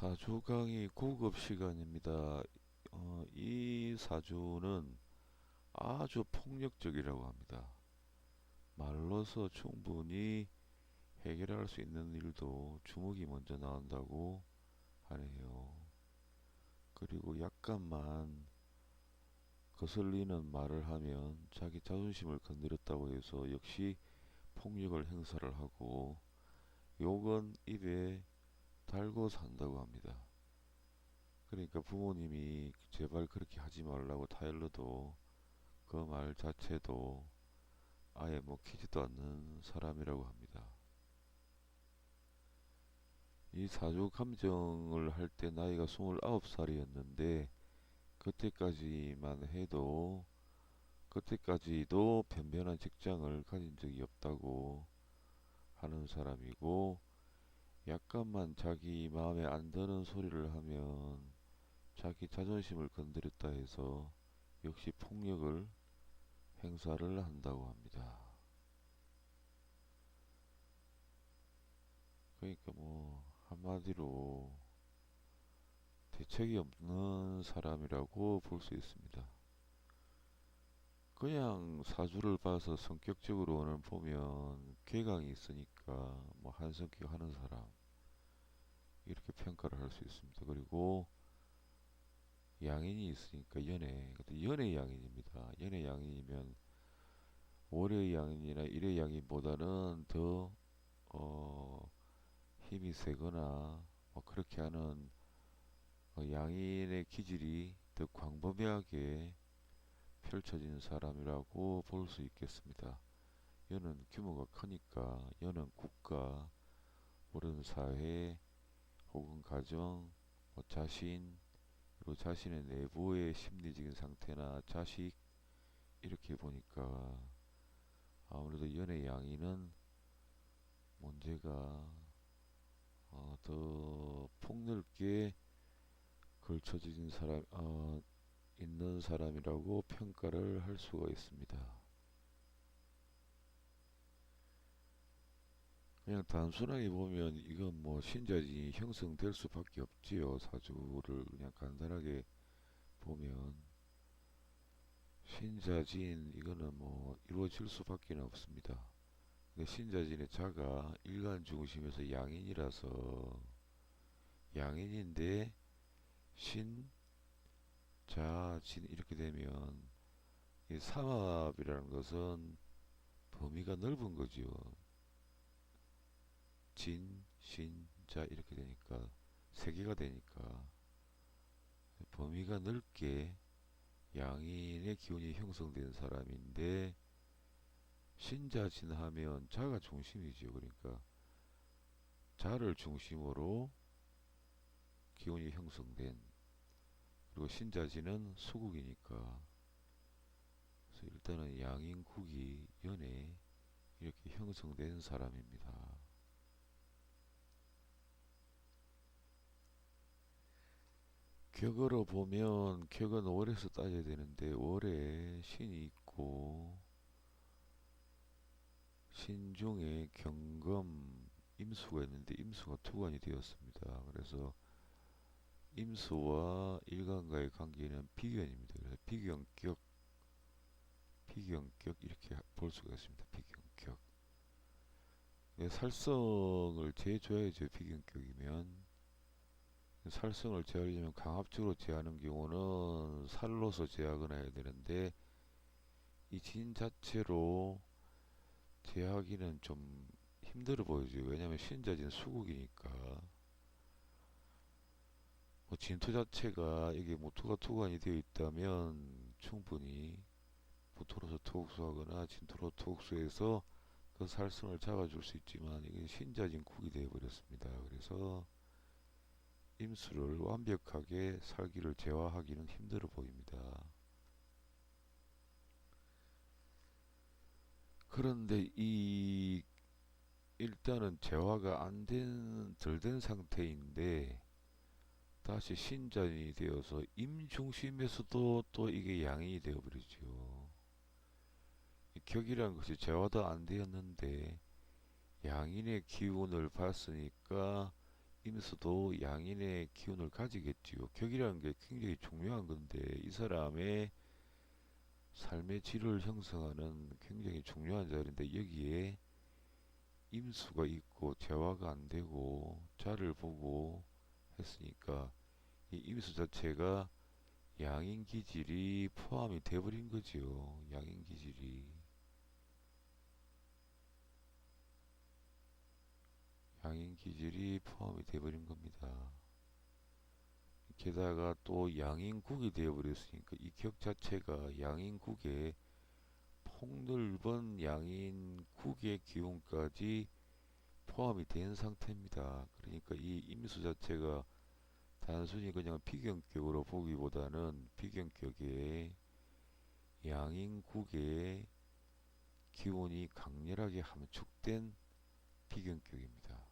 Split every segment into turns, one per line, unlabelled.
사주 강의 고급 시간입니다. 이 사주는 아주 폭력적이라고 합니다. 말로서 충분히 해결할 수 있는 일도 주먹이 먼저 나온다고 하네요. 그리고 약간만 거슬리는 말을 하면 자기 자존심을 건드렸다고 해서 역시 폭력을 행사를 하고 욕은 입에 달고 산다고 합니다. 그러니까 부모님이 제발 그렇게 하지 말라고 타일러도 그 말 자체도 아예 먹히지도 않는 사람이라고 합니다. 이 사주 감정을 할 때 나이가 29살이었는데 그때까지도 변변한 직장을 가진 적이 없다고 하는 사람이고, 약간만 자기 마음에 안 드는 소리를 하면 자기 자존심을 건드렸다 해서 역시 폭력을 행사를 한다고 합니다. 그러니까 뭐 한마디로 대책이 없는 사람이라고 볼 수 있습니다. 그냥 사주를 봐서 성격적으로는 보면 괴강이 있으니까 뭐 한성격 하는 사람 이렇게 평가를 할 수 있습니다. 그리고 양인이 있으니까 연애 양인입니다. 연애 양인이면 월의 양인이나 일의 양인보다는 더 힘이 세거나 뭐 그렇게 하는 양인의 기질이 더 광범위하게 펼쳐진 사람이라고 볼 수 있겠습니다. 연은 규모가 크니까 연은 국가, 모든 사회 혹은 가정, 뭐 자신, 그리고 자신의 내부의 심리적인 상태나 자식 이렇게 보니까 아무래도 연의 양이는 문제가 더 폭넓게 걸쳐진 있는 사람이라고 평가를 할 수가 있습니다. 그냥 단순하게 보면 이건 뭐 신자진이 형성될 수밖에 없지요. 사주를 그냥 간단하게 보면 신자진 이거는 뭐 이루어질 수밖에 없습니다. 근데 신자진의 자가 일간 중심에서 양인이라서 양인인데 신, 자, 진 이렇게 되면 이 삼합이라는 것은 범위가 넓은 거지요. 진, 신, 자 이렇게 되니까 세 개가 되니까 범위가 넓게 양인의 기운이 형성된 사람인데, 신자진하면 자가 중심이죠. 그러니까 자를 중심으로 기운이 형성된, 그리고 신자진은 수국이니까, 그래서 일단은 양인국이 연에 이렇게 형성된 사람입니다. 격으로 보면 격은 월에서 따져야 되는데 월에 신이 있고 신중에 경금, 임수가 있는데 임수가 투관이 되었습니다. 그래서 임수와 일간과의 관계는 비견입니다. 그래서 비견격 이렇게 볼 수가 있습니다. 비견격. 살성을 제줘야죠. 비견격이면 살성을 제하려면 강압적으로 제하는 경우는 살로서 제하거나 해야 되는데, 이 진 자체로 제하기는 좀 힘들어 보이죠. 왜냐하면 신자진 수국이니까. 뭐 진토 자체가 이게 모토가 토관이 되어 있다면 충분히 모토로서 토옥수하거나 진토로 토옥수해서 그 살성을 잡아줄 수 있지만 이게 신자진 국이 되어 버렸습니다. 그래서 임수를 완벽하게 살기를 제화하기는 힘들어 보입니다. 그런데 이 일단은 재화가 덜 된 상태인데 다시 신전이 되어서 임 중심에서도 또 이게 양인이 되어버리죠. 격이란 것이 재화도 안 되었는데 양인의 기운을 받으니까 임수도 양인의 기운을 가지겠지요. 격이라는 게 굉장히 중요한 건데 이 사람의 삶의 질을 형성하는 굉장히 중요한 자리인데 여기에 임수가 있고 재화가 안 되고 자를 보고 했으니까 이 임수 자체가 양인 기질이 포함이 돼버린 거지요. 양인 기질이. 양인 기질이 포함이 돼버린 겁니다. 게다가 또 양인국이 되어버렸으니까 이 격 자체가 양인국에 폭넓은 양인국의 기운까지 포함이 된 상태입니다. 그러니까 이 임수 자체가 단순히 그냥 비견격으로 보기보다는 비견격에 양인국의 기운이 강렬하게 함축된 비견격입니다.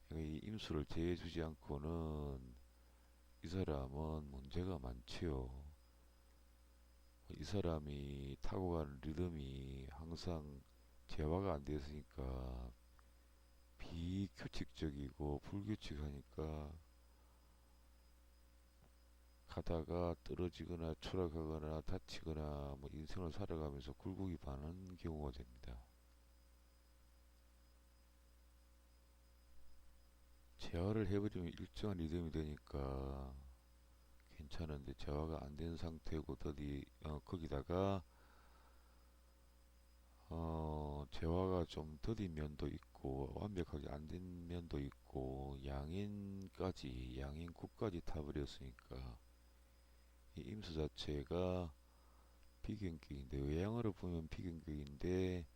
그러니까 이 임수를 제해주지 않고는 이 사람은 문제가 많지요. 이 사람이 타고 가는 리듬이 항상 재화가 안 됐으니까 비규칙적이고 불규칙하니까 가다가 떨어지거나 추락하거나 다치거나 뭐 인생을 살아가면서 굴곡이 많은 경우가 됩니다. 재활을 해버리면 일정한 리듬이 되니까 괜찮은데 재활가 안 된 상태고 거기다가 재활가 좀 더딘 면도 있고 완벽하게 안 된 면도 있고 양인국까지 타버렸으니까 이 임수 자체가 비견격인데 외양으로 보면 비견격인데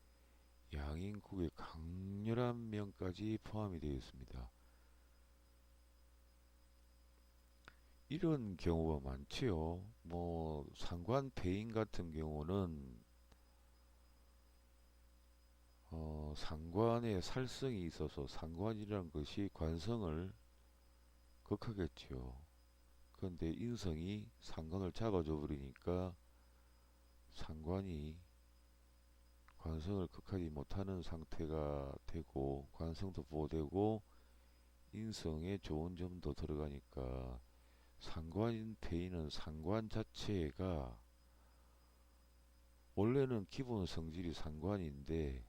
양인국의 강렬한 면까지 포함이 되어 있습니다. 이런 경우가 많지요. 뭐 상관 폐인 같은 경우는 상관에 살성이 있어서 상관이란 것이 관성을 극하겠지요. 그런데 인성이 상관을 잡아줘 버리니까 상관이 관성을 극하지 못하는 상태가 되고 관성도 보호되고 인성에 좋은 점도 들어가니까 상관 폐인은 상관 자체가 원래는 기본 성질이 상관인데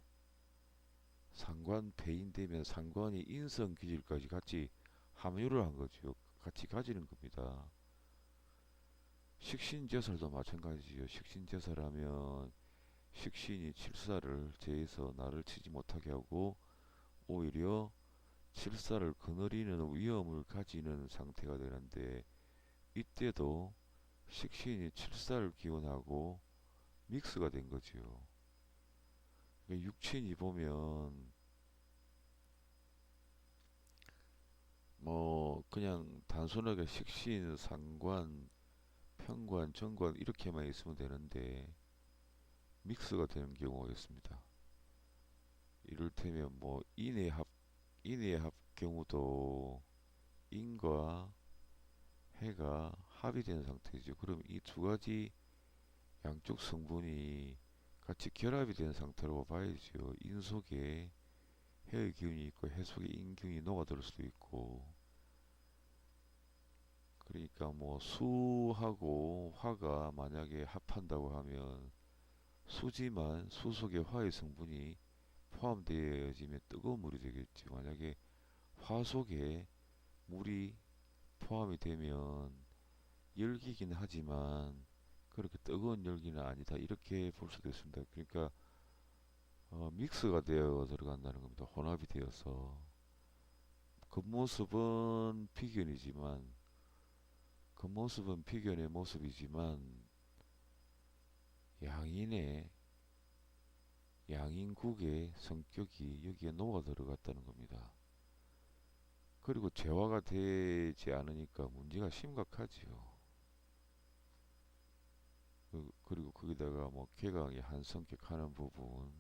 상관 폐인되면 상관이 인성 기질까지 같이 함유를 한 거죠. 같이 가지는 겁니다. 식신제설도 마찬가지죠. 식신제설하면 식신이 칠사를 제해서 나를 치지 못하게 하고 오히려 칠사를 거느리는 위험을 가지는 상태가 되는데 이때도 식신이 칠사를 기원하고 믹스가 된 거지요. 육친이 보면 뭐 그냥 단순하게 식신, 상관, 편관, 정관 이렇게만 있으면 되는데 믹스가 되는 경우가 있습니다. 이를테면 뭐 인의합 경우도 인과 해가 합의된 상태죠. 그럼 이 두 가지 양쪽 성분이 같이 결합이 된 상태라고 봐야죠. 인 속에 해의 기운이 있고 해 속에 인 기운이 녹아들 수도 있고 그러니까 뭐 수하고 화가 만약에 합한다고 하면 수지만 수 속에 화의 성분이 포함되어지면 뜨거운 물이 되겠지. 만약에 화 속에 물이 포함이 되면 열기긴 하지만 그렇게 뜨거운 열기는 아니다. 이렇게 볼 수도 있습니다. 그러니까 믹스가 되어 들어간다는 겁니다. 혼합이 되어서 겉모습은 피견이지만 겉모습은 피견의 모습이지만 양인의 양인국의 성격이 여기에 녹아 들어갔다는 겁니다. 그리고 재화가 되지 않으니까 문제가 심각하지요. 그리고 거기다가 뭐 개강이 한성격하는 부분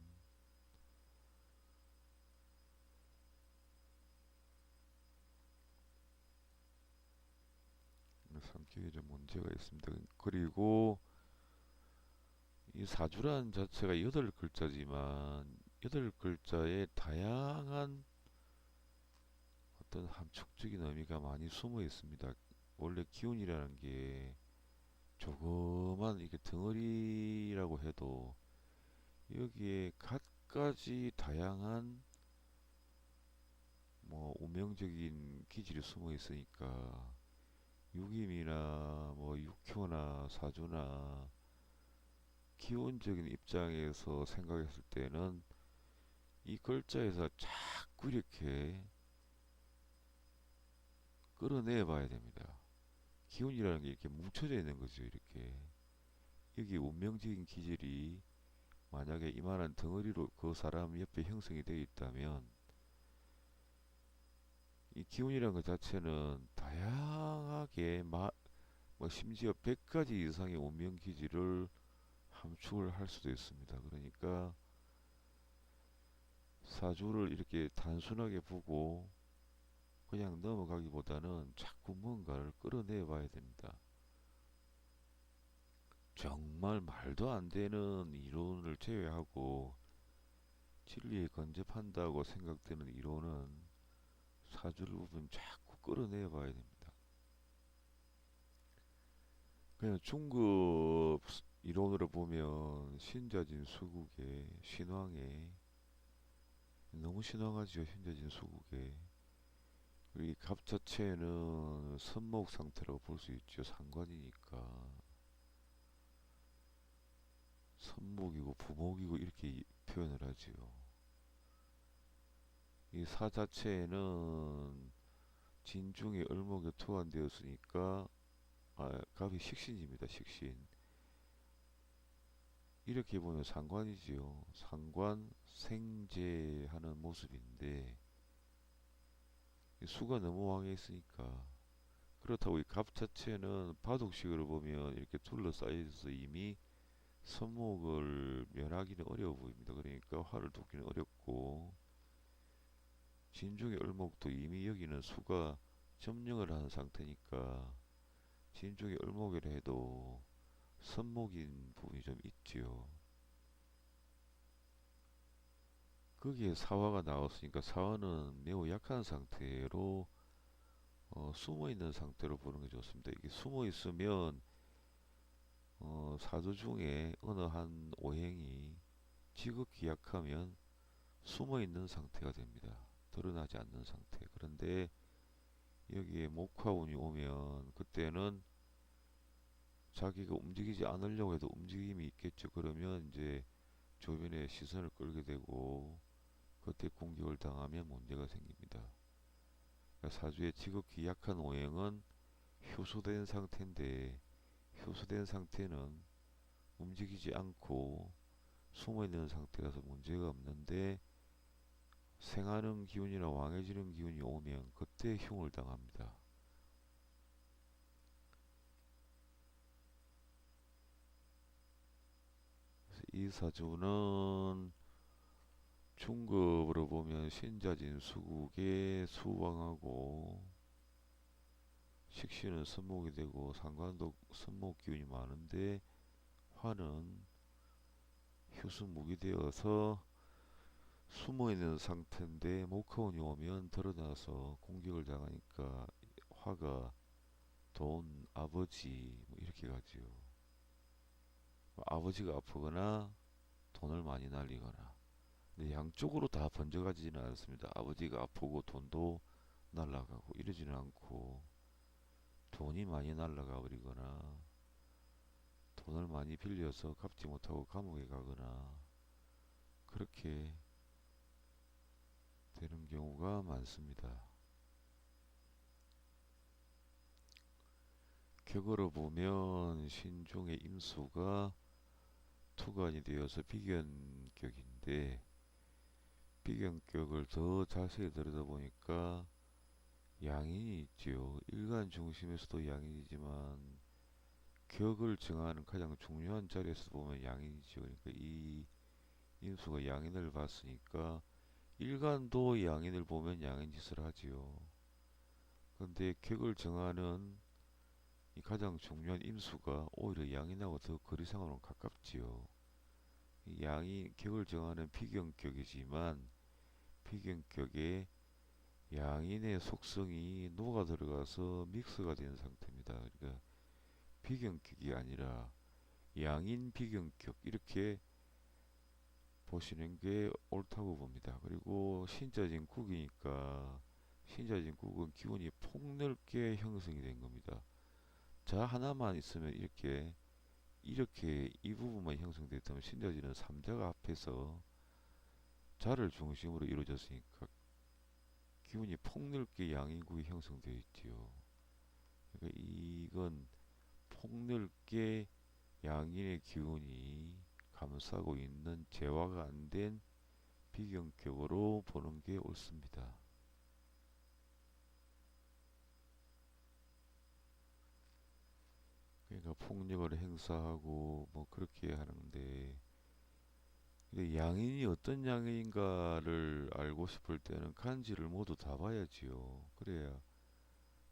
성격에 좀 문제가 있습니다. 그리고 이 사주란 자체가 8글자지만 8글자의 어떤 함축적인 의미가 많이 숨어 있습니다. 원래 기운이라는 게 조그만 이게 덩어리라고 해도 여기에 갖가지 다양한 뭐 운명적인 기질이 숨어 있으니까 육임이나 뭐 육효나 사주나 기운적인 입장에서 생각했을 때는 이 글자에서 자꾸 이렇게 끌어내 봐야 됩니다. 기운이라는 게 이렇게 뭉쳐져 있는 거죠. 이렇게 여기 운명적인 기질이 만약에 이만한 덩어리로 그 사람 옆에 형성이 되어 있다면 이 기운이라는 것 자체는 다양하게 뭐 심지어 100가지 이상의 운명 기질을 함축을 할 수도 있습니다. 그러니까 사주를 이렇게 단순하게 보고 그냥 넘어가기보다는 자꾸 뭔가를 끌어내 봐야 됩니다. 정말 말도 안 되는 이론을 제외하고 진리에 근접한다고 생각되는 이론은 사주를 보면 자꾸 끌어내 봐야 됩니다. 그냥 중급 이론으로 보면 신자진 수국에 신왕에 너무 신왕하죠. 신자진 수국에 그리고 이 갑 자체는 선목 상태라고 볼 수 있죠. 상관이니까 선목이고 부목이고 이렇게 표현을 하지요. 이 사 자체에는 진중에 을목에 투한되었으니까 갑이 식신입니다. 식신. 이렇게 보면 상관이지요. 상관 생재하는 모습인데 수가 너무 왕해 있으니까 그렇다고 이 갑 자체는 바둑식으로 보면 이렇게 둘러싸여 있어서 이미 선목을 면하기는 어려워 보입니다. 그러니까 화를 돋기는 어렵고 진중의 을목도 이미 여기는 수가 점령을 한 상태니까 진중의 을목이라 해도 선목인 부분이 좀 있지요. 거기에 사화가 나왔으니까 사화는 매우 약한 상태로 숨어 있는 상태로 보는 게 좋습니다. 이게 숨어 있으면 사주 중에 어느 한 오행이 지극히 약하면 숨어 있는 상태가 됩니다. 드러나지 않는 상태. 그런데 여기에 목화운이 오면 그때는 자기가 움직이지 않으려고 해도 움직임이 있겠죠. 그러면 이제 주변에 시선을 끌게 되고 그때 공격을 당하면 문제가 생깁니다. 그러니까 사주의 지극히 약한 오행은 효소된 상태인데 효소된 상태는 움직이지 않고 숨어있는 상태라서 문제가 없는데 생하는 기운이나 왕해지는 기운이 오면 그때 흉을 당합니다. 이 사주는 중급으로 보면 신자진 수국에 수왕하고 식신은 선목이 되고 상관도 선목 기운이 많은데 화는 휴수목이 되어서 숨어있는 상태인데 목화운이 오면 드러나서 공격을 당하니까 화가 돈, 아버지 뭐 이렇게 가지요. 아버지가 아프거나 돈을 많이 날리거나 근데 양쪽으로 다 번져가지는 않습니다. 아버지가 아프고 돈도 날라가고 이러지는 않고 돈이 많이 날라가 버리거나 돈을 많이 빌려서 갚지 못하고 감옥에 가거나 그렇게 되는 경우가 많습니다. 격으로 보면 신중의 임수가 투간이 되어서 비견격인데 비견격을 더 자세히 들여다보니까 양인이 있지요. 일간 중심에서도 양인이지만 격을 정하는 가장 중요한 자리에서 보면 양인이죠. 그러니까 이 임수가 양인을 봤으니까 일간도 양인을 보면 양인 짓을 하지요. 근데 격을 정하는 이 가장 중요한 임수가 오히려 양인하고 더 거리상으로 가깝지요. 이 양이 격을 정하는 비견격이지만 비견격에 양인의 속성이 녹아 들어가서 믹스가 된 상태입니다. 그러니까 비경격이 아니라 양인 비경격 이렇게 보시는 게 옳다고 봅니다. 그리고 신자진 국이니까 신자진 국은 기운이 폭넓게 형성이 된 겁니다. 자 하나만 있으면 이렇게 이 부분만 형성됐다면 신자진은 삼자가 앞에서 자를 중심으로 이루어졌으니까 기운이 폭넓게 양인국이 형성되어 있지요. 그러니까 이건 폭넓게 양인의 기운이 감싸고 있는 재화가 안 된 비경격으로 보는 게 옳습니다. 그러니까 폭력을 행사하고 뭐 그렇게 하는데 양인이 어떤 양인인가를 알고 싶을 때는 간지를 모두 다 봐야지요. 그래야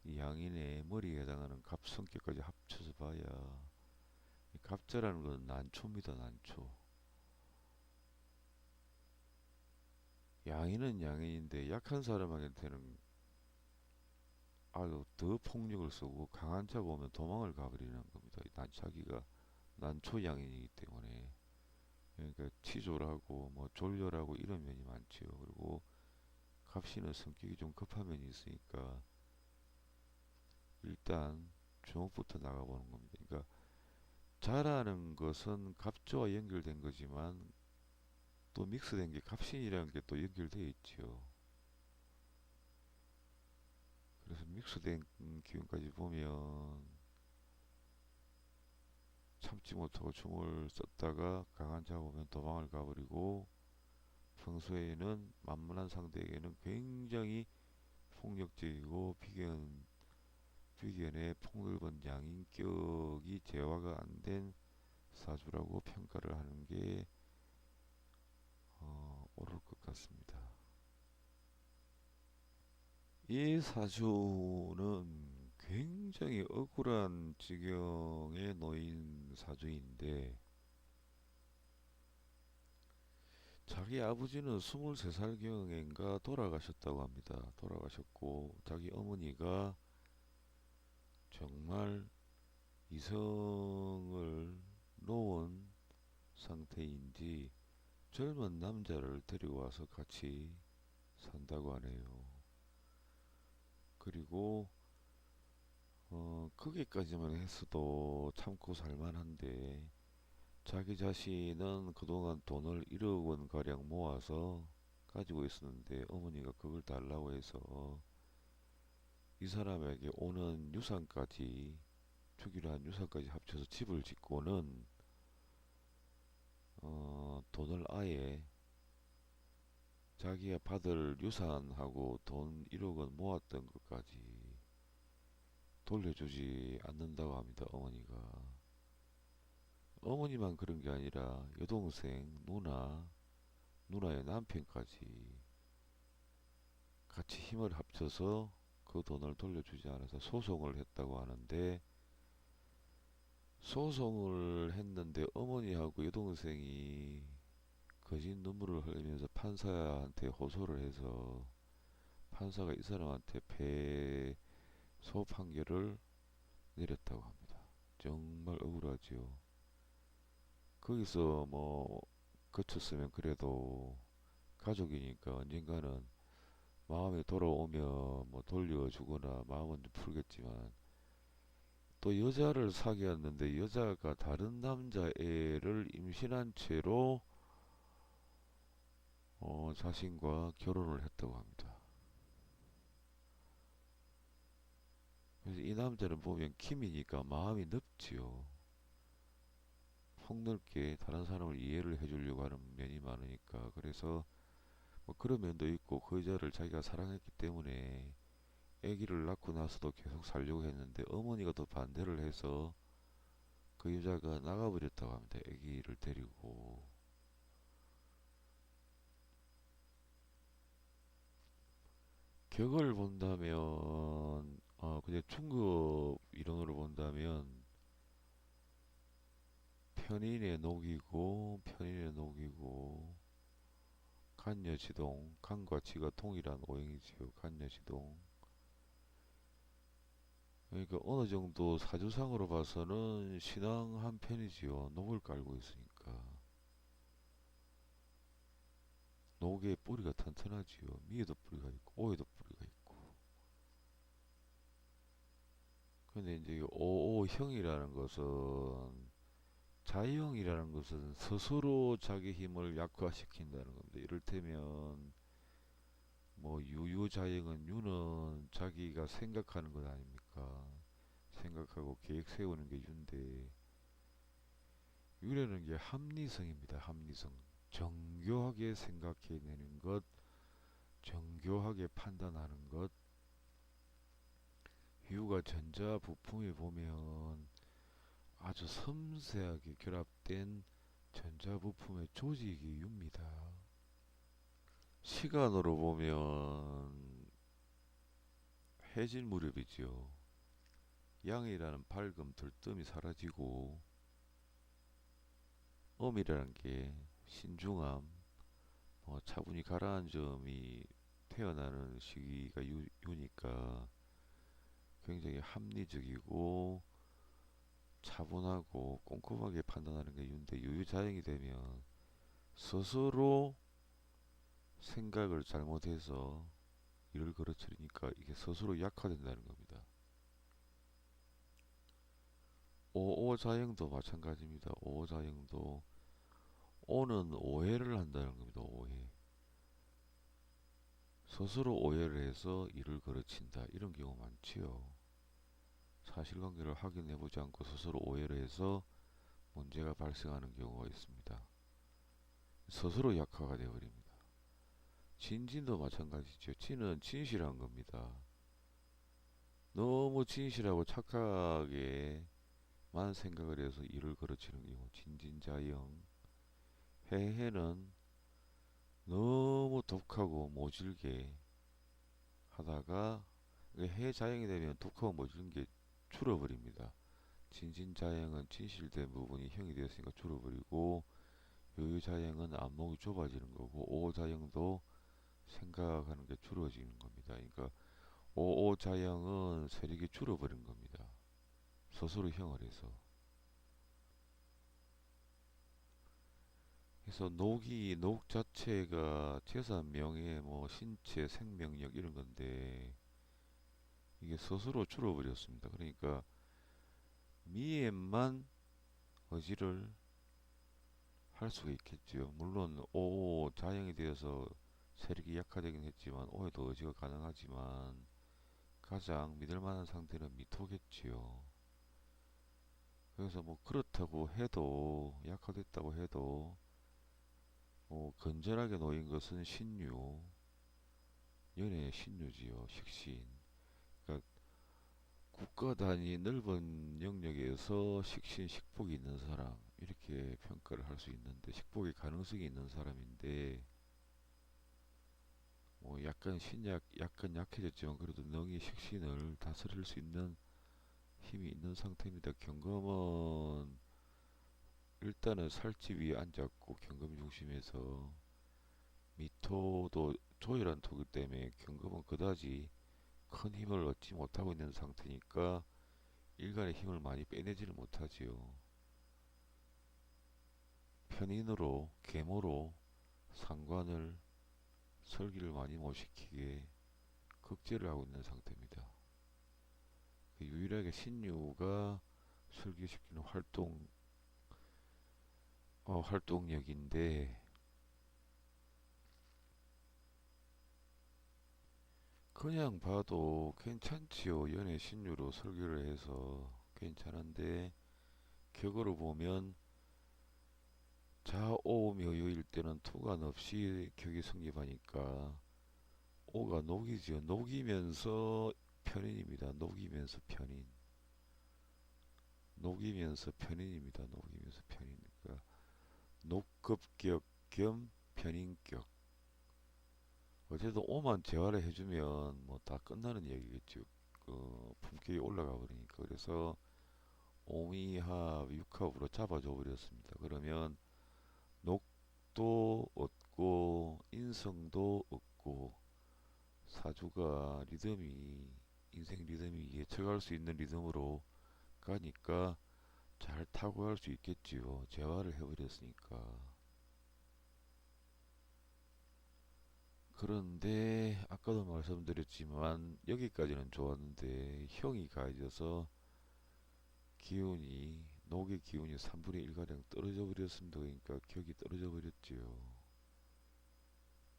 이 양인의 머리에 해당하는 갑 성격까지 합쳐서 봐야 이 갑자라는 건 난초입니다. 난초. 양인은 양인인데 약한 사람한테는 아주 더 폭력을 쓰고 강한 자가 오면 도망을 가버리는 겁니다. 자기가 난초 양인이기 때문에. 그러니까 치졸하고 뭐 졸렬하고 이런 면이 많지요. 그리고 갑신은 성격이 좀 급한 면이 있으니까 일단 주목부터 나가보는 겁니다. 그러니까 자라는 것은 갑조와 연결된 거지만 또 믹스된 게 갑신이라는 게 또 연결되어 있지요. 그래서 믹스된 기운까지 보면 참지 못하고 춤을 썼다가 강한 자가 오면 도망을 가버리고 평소에는 만만한 상대에게는 굉장히 폭력적이고 비견의 폭넓은 양인격이 재화가 안 된 사주라고 평가를 하는 게 옳을 것 같습니다. 이 사주는 굉장히 억울한 지경에 놓인 사주인데 자기 아버지는 23살경인가 돌아가셨다고 합니다. 돌아가셨고 자기 어머니가 정말 이성을 놓은 상태인지 젊은 남자를 데려와서 같이 산다고 하네요. 그리고 거기까지만 했어도 참고 살만한데 자기 자신은 그동안 돈을 1억 원 가량 모아서 가지고 있었는데 어머니가 그걸 달라고 해서 이 사람에게 오는 유산까지 주기로 한 유산까지 합쳐서 집을 짓고는 돈을 아예 자기가 받을 유산하고 돈 1억 원 모았던 것까지 돌려주지 않는다고 합니다. 어머니가. 어머니만 그런 게 아니라 여동생, 누나의 남편까지 같이 힘을 합쳐서 그 돈을 돌려주지 않아서 소송을 했다고 하는데 소송을 했는데 어머니하고 여동생이 거짓 눈물을 흘리면서 판사한테 호소를 해서 판사가 이 사람한테 패소 판결을 내렸다고 합니다. 정말 억울하지요. 거기서 뭐 그쳤으면 그래도 가족이니까 언젠가는 마음이 돌아오면 뭐 돌려주거나 마음은 좀 풀겠지만 또 여자를 사귀었는데 여자가 다른 남자애를 임신한 채로 자신과 결혼을 했다고 합니다. 그래서 이 남자는 보면 킴이니까 마음이 넓지요. 폭넓게 다른 사람을 이해를 해주려고 하는 면이 많으니까 그래서 뭐 그런 면도 있고 그 여자를 자기가 사랑했기 때문에 아기를 낳고 나서도 계속 살려고 했는데 어머니가 또 반대를 해서 그 여자가 나가버렸다고 합니다. 아기를 데리고. 격을 본다면 그냥 중급 이론으로 본다면 편인의 녹이고 간여지동, 간과 지가 동일한 오행이지요. 간여지동. 그러니까 어느 정도 사주상으로 봐서는 신앙한 편이지요. 녹을 깔고 있으니까. 녹의 뿌리가 튼튼하지요. 미에도 뿌리가 있고 오에도 뿌리가 있고. 근데 이제 오오형이라는 것은, 자형이라는 것은 스스로 자기 힘을 약화시킨다는 겁니다. 이를테면 뭐 유유자형은, 유는 자기가 생각하는 것 아닙니까? 생각하고 계획 세우는 게 유인데, 유라는 게 합리성입니다. 합리성. 정교하게 생각해내는 것, 정교하게 판단하는 것. 유가 전자 부품에 보면 아주 섬세하게 결합된 전자 부품의 조직이 유입니다. 시간으로 보면 해질 무렵이지요. 양이라는 밝음 들뜸이 사라지고, 음이라는 게 신중함, 차분히 가라앉은 점이 태어나는 시기가 유니까 굉장히 합리적이고 차분하고 꼼꼼하게 판단하는 게 유인데, 유유자형이 되면 스스로 생각을 잘못해서 일을 걸어뜨리니까 이게 스스로 약화된다는 겁니다. 오오자형도 마찬가지입니다. 오오자형도 오는 오해를 한다는 겁니다. 오해. 스스로 오해를 해서 일을 걸어친다. 이런 경우 많지요. 사실관계를 확인해보지 않고 스스로 오해를 해서 문제가 발생하는 경우가 있습니다. 스스로 약화가 되어버립니다. 진진도 마찬가지죠. 진은 진실한 겁니다. 너무 진실하고 착하게만 생각을 해서 일을 걸어치는 경우 진진자형. 해해는 너무 독하고 모질게 하다가, 해자형이 되면 독하고 모질은 게 줄어버립니다. 진진자형은 진실된 부분이 형이 되었으니까 줄어버리고, 요유자형은 안목이 좁아지는 거고, 오오자형도 생각하는 게 줄어지는 겁니다. 그러니까 오오자형은 세력이 줄어버린 겁니다. 스스로 형을 해서. 그래서 녹 자체가 재산, 명예, 뭐 신체, 생명력 이런 건데, 이게 스스로 줄어버렸습니다. 그러니까 미에만 의지를 할 수가 있겠죠. 물론 오 자형이 되어서 세력이 약화되긴 했지만 오에도 의지가 가능하지만, 가장 믿을 만한 상태는 미토겠지요. 그래서 뭐 그렇다고 해도, 약화됐다고 해도 건전하게 놓인 것은 신유, 연애의 신유지요. 식신. 그러니까 국가 단위 넓은 영역에서 식신, 식복이 있는 사람, 이렇게 평가를 할 수 있는데, 식복의 가능성이 있는 사람인데, 뭐 약간 신약, 약간 약해졌지만 그래도 능히 식신을 다스릴 수 있는 힘이 있는 상태입니다. 경금은 일단은 살집 위에 앉았고, 경금 중심에서 미토도 조열한 토기 때문에 경금은 그다지 큰 힘을 얻지 못하고 있는 상태니까 일간의 힘을 많이 빼내지를 못하지요. 편인으로, 계모로 상관을, 설기를 많이 못 시키게 극제를 하고 있는 상태입니다. 유일하게 신유가 설기시키는 활동력인데, 그냥 봐도 괜찮지요. 연애 신유로 설계를 해서 괜찮은데, 격으로 보면 자오묘유일 때는 투간 없이 격이 성립하니까 오가 녹이죠. 녹이면서 편인입니다. 녹이면서 편인. 녹이면서 편인입니다. 녹이면서 편인. 그러니까 녹급격 겸 편인격. 어쨌든 오만 재활을 해주면 뭐 다 끝나는 얘기겠죠. 그 품격이 올라가 버리니까. 그래서 오미합, 육합으로 잡아줘 버렸습니다. 그러면 녹도 얻고 없고 인성도 없고 사주가 리듬이 인생 리듬이 예측할 수 있는 리듬으로 가니까 잘 타고 갈 수 있겠지요. 재활을 해버렸으니까. 그런데 아까도 말씀드렸지만 여기까지는 좋았는데 형이 가해져서 기운이 녹의 기운이 3분의 1가량 떨어져 버렸습니다. 그러니까 격이 떨어져 버렸지요.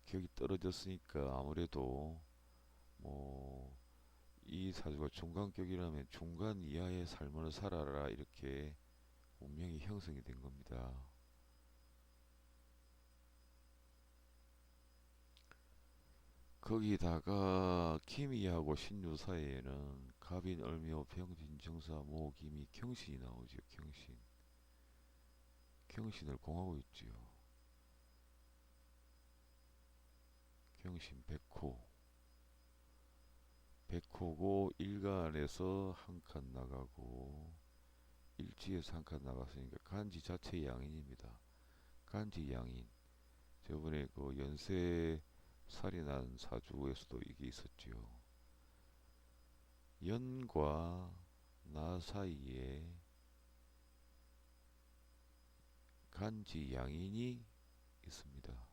격이 떨어졌으니까 아무래도 뭐 이 사주가 중간격이라면 중간 이하의 삶을 살아라 이렇게 운명이 형성이 된 겁니다. 거기다가 기미하고 신유 사이에는 갑인, 을묘, 병진, 정사, 모, 기미, 경신이 나오죠. 경신. 경신을 공하고 있지요. 경신 백호. 백호고 일간에서 한 칸 나가고 일지에서 한 칸 나갔으니까 간지 자체 양인입니다. 간지 양인. 저번에 그 연세 살이 난 사주에서도 이게 있었지요. 연과 나 사이에 간지 양인이 있습니다.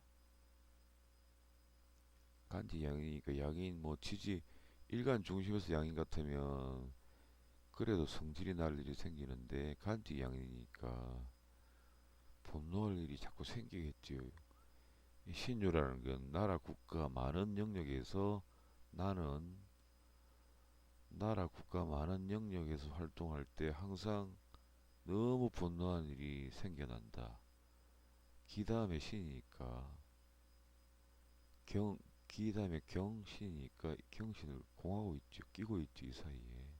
간지 양이니까 양인 뭐 지지 일간 중심에서 양인 같으면 그래도 성질이 날 일이 생기는데 간지 양이니까 분노할 일이 자꾸 생기겠지요. 신유라는 건 나라 국가 많은 영역에서 나는 나라 국가 많은 영역에서 활동할 때 항상 너무 분노한 일이 생겨난다. 기 다음에 신이니까 경, 기 다음에 경신이니까 경신을 공하고 있죠. 끼고 있죠. 이 사이에.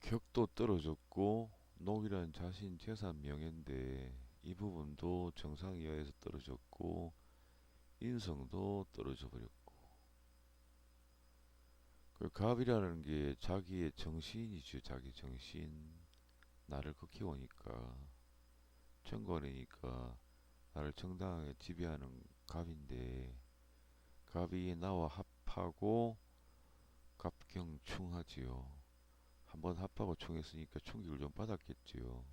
격도 떨어졌고 녹이란 자신 재산 명예인데 이 부분도 정상 이하에서 떨어졌고 인성도 떨어져 버렸고 그 갑이라는 게 자기의 정신이죠. 자기 정신 나를 극히오니까 정권이니까 나를 정당하게 지배하는 갑인데 갑이 나와 합하고 갑경충하지요. 한번 합하고 충했으니까 충격을 좀 받았겠지요.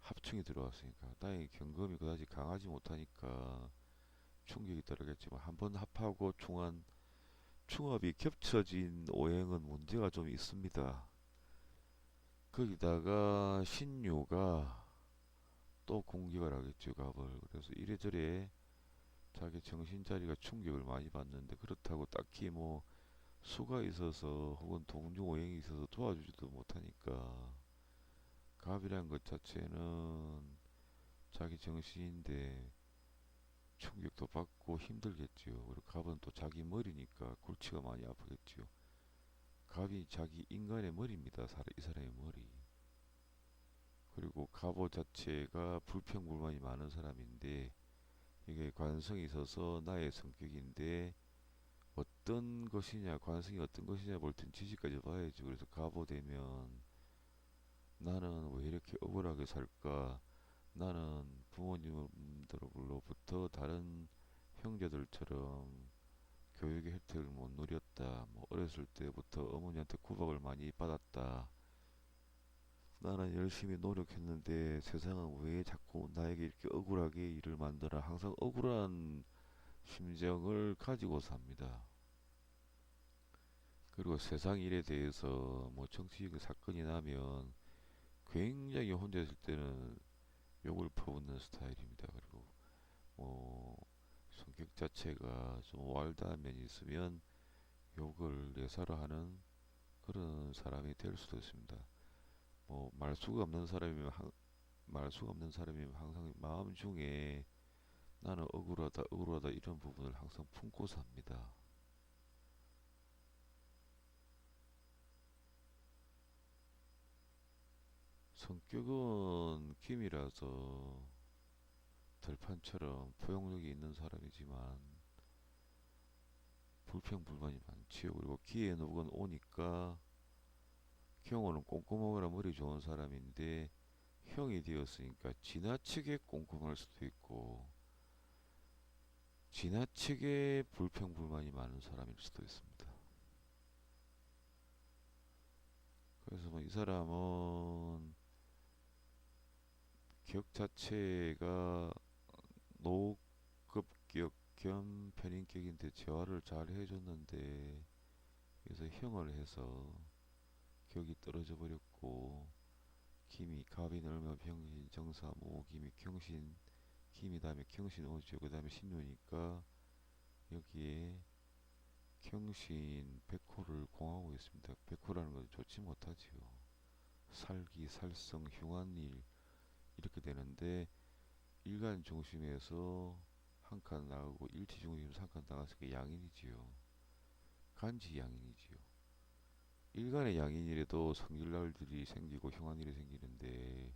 합충이 들어왔으니까 다행히 경금이 그다지 강하지 못하니까 충격이 떨어졌지만 한번 합하고 충한 충합이 겹쳐진 오행은 문제가 좀 있습니다. 거기다가 신유가 또 공격을 하겠죠, 갑을. 그래서 이래저래 자기 정신자리가 충격을 많이 받는데 그렇다고 딱히 뭐 수가 있어서 혹은 동중 오행이 있어서 도와주지도 못하니까 갑이란 것 자체는 자기 정신인데 충격도 받고 힘들겠지요. 그리고 갑은 또 자기 머리니까 골치가 많이 아프겠지요. 갑이 자기 인간의 머리입니다. 이 사람의 머리. 그리고 갑오 자체가 불평불만이 많은 사람인데 이게 관성이 있어서 나의 성격인데 어떤 것이냐 관성이 어떤 것이냐 볼 땐 지지까지 봐야죠. 그래서 갑오 되면 나는 왜 이렇게 억울하게 살까, 나는 부모님들로부터 다른 형제들처럼 교육의 혜택을 못 누렸다, 뭐 어렸을 때부터 어머니한테 구박을 많이 받았다, 나는 열심히 노력했는데 세상은 왜 자꾸 나에게 이렇게 억울하게 일을 만드나, 항상 억울한 심정을 가지고 삽니다. 그리고 세상 일에 대해서 뭐 정치적인 사건이 나면 굉장히 혼자 있을 때는 욕을 퍼붓는 스타일입니다. 그리고 뭐 성격 자체가 좀 와일드한 면이 있으면 욕을 예사로 하는 그런 사람이 될 수도 있습니다. 뭐 말수가 없는 사람이면 항상 마음 중에 나는 억울하다 억울하다 이런 부분을 항상 품고 삽니다. 성격은 김이라서 들판처럼 포용력이 있는 사람이지만 불평불만이 많지요. 그리고 기에 녹은 오니까 경호는 꼼꼼하거나 머리 좋은 사람인데 형이 되었으니까 지나치게 꼼꼼할 수도 있고 지나치게 불평불만이 많은 사람일 수도 있습니다. 그래서 뭐 이 사람은 기억 자체가 노급기억 겸 편인격인데 재활을 잘 해줬는데 그래서 형을 해서 기억이 떨어져 버렸고 김이 갑이 얼마 병신 정사 모김이 경신 김이 다음에 경신 오죠. 그 다음에 신유니까 여기에 경신 백호를 공하고 있습니다. 백호라는 것은 좋지 못하지요. 살기 살성 흉한일 이렇게 되는데 일간 중심에서 한 칸 나가고 일치 중심에서 한 칸 나가서 양인이지요. 간지 양인이지요. 일간의 양인이라도 성질날들이 생기고 흉한일이 생기는데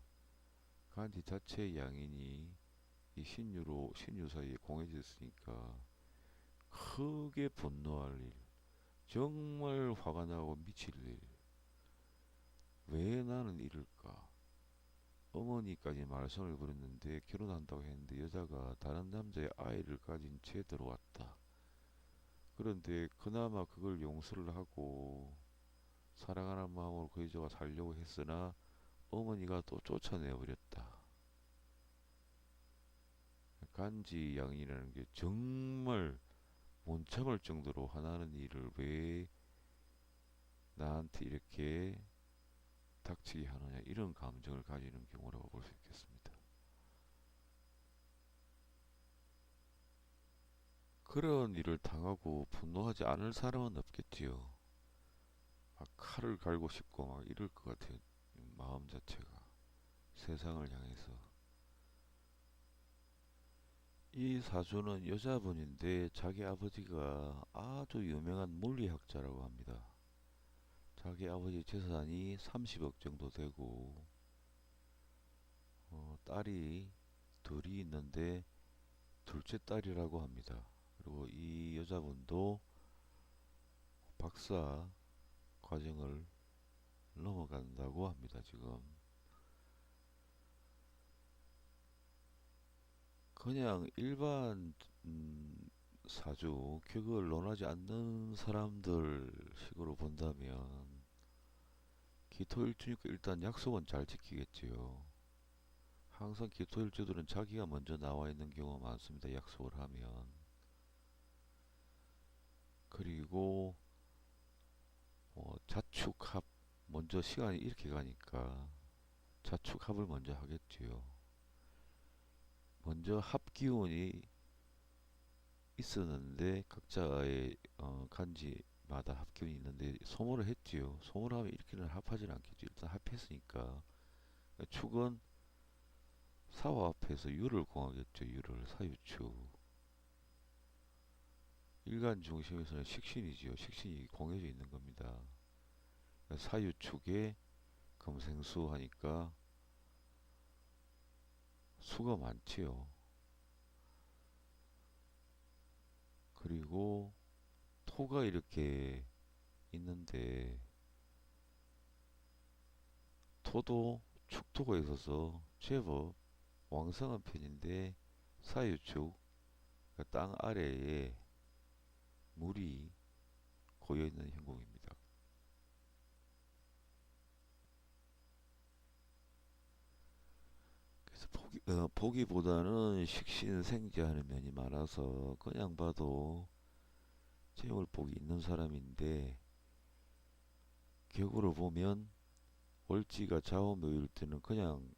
간지 자체의 양인이 이 신유로 신유 사이에 공해졌으니까 크게 분노할 일, 정말 화가 나고 미칠 일, 왜 나는 이럴까? 어머니까지 말썽을 부렸는데 결혼한다고 했는데 여자가 다른 남자의 아이를 가진 채 들어왔다. 그런데 그나마 그걸 용서를 하고 사랑하는 마음으로 그 여자가 살려고 했으나 어머니가 또 쫓아내버렸다. 간지 양이라는 게 정말 못 참을 정도로 화나는 일을 왜 나한테 이렇게 닥치게 하느냐 이런 감정을 가지는 경우라고 볼 수 있겠습니다. 그런 일을 당하고 분노하지 않을 사람은 없겠지요. 막 칼을 갈고 싶고 막 이럴 것 같아요. 마음 자체가 세상을 향해서. 이 사주는 여자분인데 자기 아버지가 아주 유명한 물리학자라고 합니다. 자기 아버지 재산이 30억 정도 되고 딸이 둘이 있는데 둘째 딸이라고 합니다. 그리고 이 여자분도 박사 과정을 넘어간다고 합니다. 지금 그냥 일반 사주 격을 논하지 않는 사람들 식으로 본다면 기토일주니까 일단 약속은 잘 지키겠지요. 항상 기토일주들은 자기가 먼저 나와 있는 경우가 많습니다. 약속을 하면. 그리고 자축합 먼저 시간이 이렇게 가니까 자축합을 먼저 하겠지요. 먼저 합기운이 있었는데 각자의 간지마다 합기운이 있는데 소모를 했지요. 소모를 하면 이렇게는 합하지는 않겠죠. 일단 합했으니까 축은 사와 합해서 유를 공하겠죠. 유를 사유축. 일간 중심에서는 식신이지요. 식신이 공해져 있는 겁니다. 사유축에 금생수 하니까 수가 많지요. 그리고 토가 이렇게 있는데 토도 축토가 있어서 제법 왕성한 편인데 사유축 그러니까 땅 아래에 물이 고여 있는 형국입니다. 그래서 보기보다는 식신생재하는 면이 많아서 그냥 봐도 재물복이 있는 사람인데 격으로 보면 월지가 좌우묘일 때는 그냥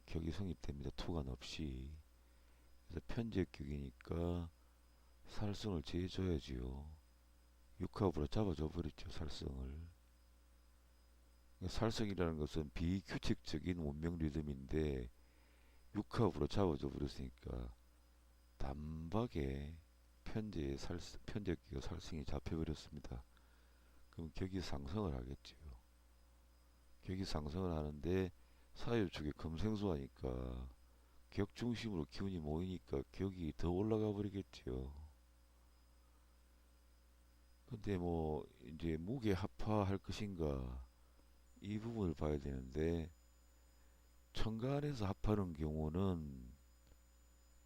격이 성립됩니다. 투간 없이. 그래서 편제격이니까 살성을 제해줘야지요. 육합으로 잡아줘 버렸죠. 살성을. 살성이라는 것은 비규칙적인 운명 리듬인데 육합으로 잡아줘 버렸으니까 단박에 편제기가 살성이 잡혀버렸습니다. 그럼 격이 상승을 하겠지요. 격이 상승을 하는데 사유축에 금생수 하니까 격 중심으로 기운이 모이니까 격이 더 올라가 버리겠지요. 근데 뭐 이제 무게 합파할 것인가 이 부분을 봐야 되는데 천간에서 합하는 경우는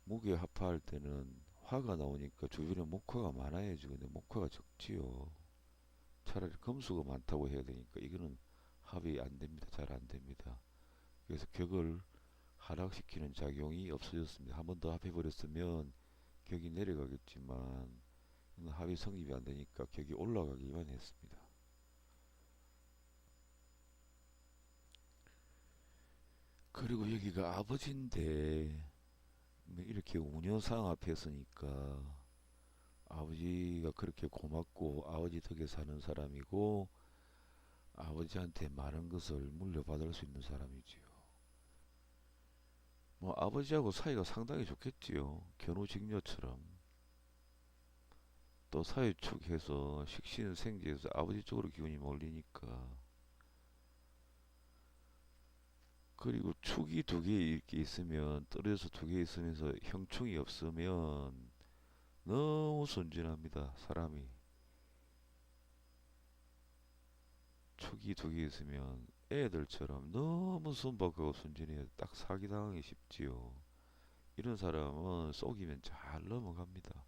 목에 합하할 때는 화가 나오니까 주변에 목화가 많아야지. 근데 목화가 적지요. 차라리 금수가 많다고 해야 되니까 이거는 합이 안 됩니다. 잘 안 됩니다. 그래서 격을 하락시키는 작용이 없어졌습니다. 한 번 더 합해버렸으면 격이 내려가겠지만 합이 성립이 안 되니까 격이 올라가기만 했습니다. 그리고 여기가 아버지인데 뭐 이렇게 운여상 앞에 서니까 아버지가 그렇게 고맙고 아버지 덕에 사는 사람이고 아버지한테 많은 것을 물려받을 수 있는 사람이지요. 뭐 아버지하고 사이가 상당히 좋겠지요. 견우직녀처럼. 또 사유축해서 식신생지에서 아버지 쪽으로 기운이 몰리니까. 그리고 축이 두 개 이렇게 있으면 떨어져서 두 개 있으면서 형충이 없으면 너무 순진합니다. 사람이. 축이 두 개 있으면 애들처럼 너무 순박하고 순진해요. 딱 사기당하기 쉽지요. 이런 사람은 속이면 잘 넘어갑니다.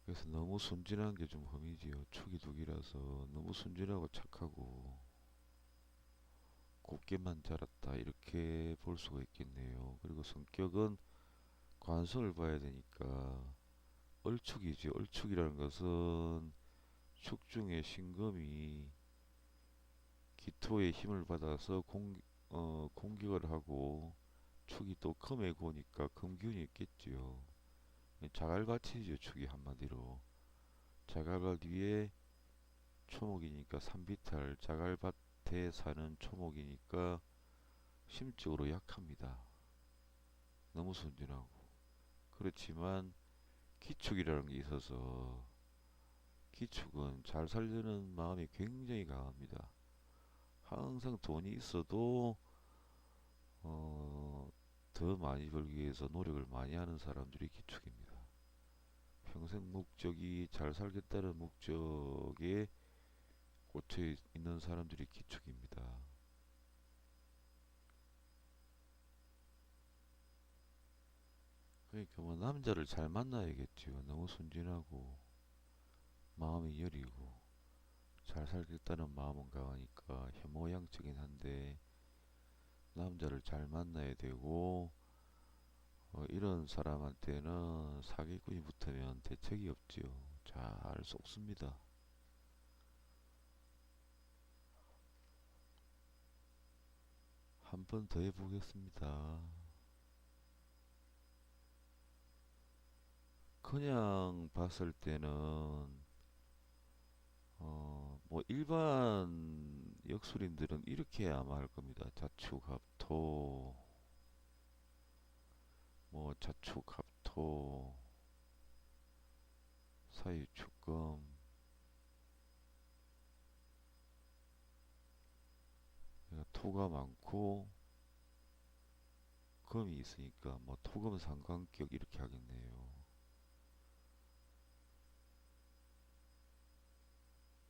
그래서 너무 순진한 게 좀 흠이지요. 축이 두 개라서 너무 순진하고 착하고 곱게만 자랐다 이렇게 볼 수가 있겠네요. 그리고 성격은 관성을 봐야 되니까 얼축이지. 얼축이라는 것은 축 중에 신금이 기토의 힘을 받아서 공격을 하고 축이 또 금의 고니까 금기운이 있겠지요. 자갈밭이죠. 축이 한마디로. 자갈밭 위에 초목이니까 산비탈 자갈밭에 사는 초목이니까 심적으로 약합니다. 너무 순진하고. 그렇지만 기축이라는 게 있어서 기축은 잘 살려는 마음이 굉장히 강합니다. 항상 돈이 있어도 어, 더 많이 벌기 위해서 노력을 많이 하는 사람들이 기축입니다. 평생 목적이 잘 살겠다는 목적에 꽂혀 있는 사람들이 기축입니다. 그러니까 뭐 남자를 잘 만나야겠죠. 너무 순진하고 마음이 여리고 잘 살겠다는 마음은 강하니까 혐오양적이긴 한데 남자를 잘 만나야 되고 이런 사람한테는 사기꾼이 붙으면 대책이 없지요. 잘 속습니다. 한 번 더 해보겠습니다. 그냥 봤을 때는 뭐 일반 역술인들은 이렇게 아마 할 겁니다. 자축합토, 뭐 자축합토, 사유축금. 그러니까 토가 많고 금이 있으니까 뭐 토금 상관격 이렇게 하겠네요.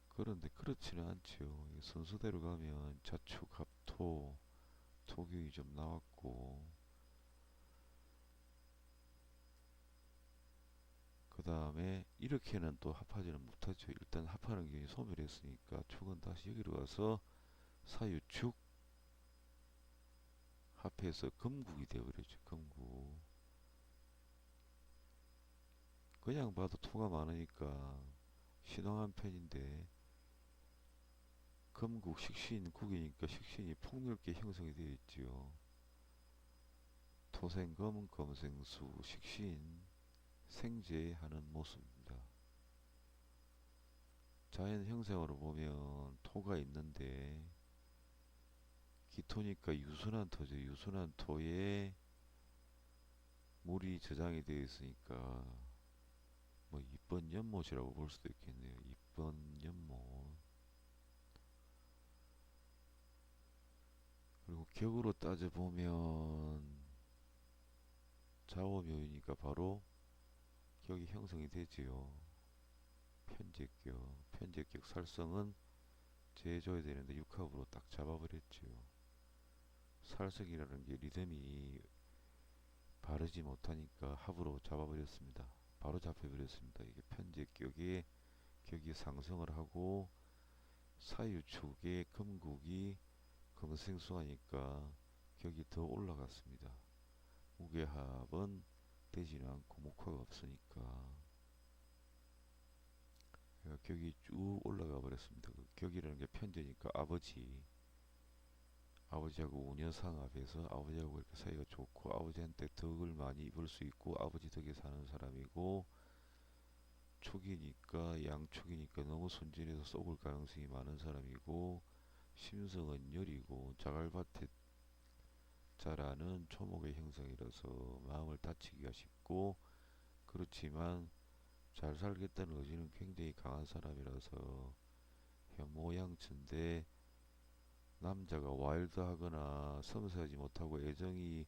그런데 그렇지는 않죠. 순서대로 가면 자축합토, 토격이 좀 나왔고 그 다음에 이렇게는 또 합하지는 못하죠. 일단 합하는 게 소멸했으니까 축은 다시 여기로 와서 사유축 합해서 금국이 되어버렸죠. 금국. 그냥 봐도 토가 많으니까 신왕한 편인데 금국 식신국이니까 식신이 폭넓게 형성이 되어 있지요. 토생금, 금생수, 식신, 생재하는 모습입니다. 자연 형상으로 보면 토가 있는데 기토니까 유순한 토죠. 유순한 토에 물이 저장이 되어 있으니까 뭐 이번 연못이라고 볼 수도 있겠네요. 이번 연못. 그리고 격으로 따져보면 좌우묘이니까 바로 격이 형성이 되지요. 편제격. 편제격 살성은 재줘야 되는데 6합으로 딱 잡아버렸지요. 살석이라는 게 리듬이 바르지 못하니까 합으로 잡아버렸습니다. 바로 잡혀버렸습니다. 이게 편제 격이 상승을 하고 사유축의 금국이 금생수하니까 격이 더 올라갔습니다. 무게합은 되지는 않고 목화가 없으니까 격이 쭉 올라가 버렸습니다. 그 격이라는 게 편제니까 아버지하고 운여상합해서 아버지하고 이렇게 사이가 좋고 아버지한테 덕을 많이 입을 수 있고 아버지 덕에 사는 사람이고 촉이니까 양촉이니까 너무 순진해서 썩을 가능성이 많은 사람이고 심성은 여리고 자갈밭에 자라는 초목의 형성이라서 마음을 다치기가 쉽고 그렇지만 잘 살겠다는 의지는 굉장히 강한 사람이라서 현모양처인데 남자가 와일드하거나 섬세하지 못하고 애정이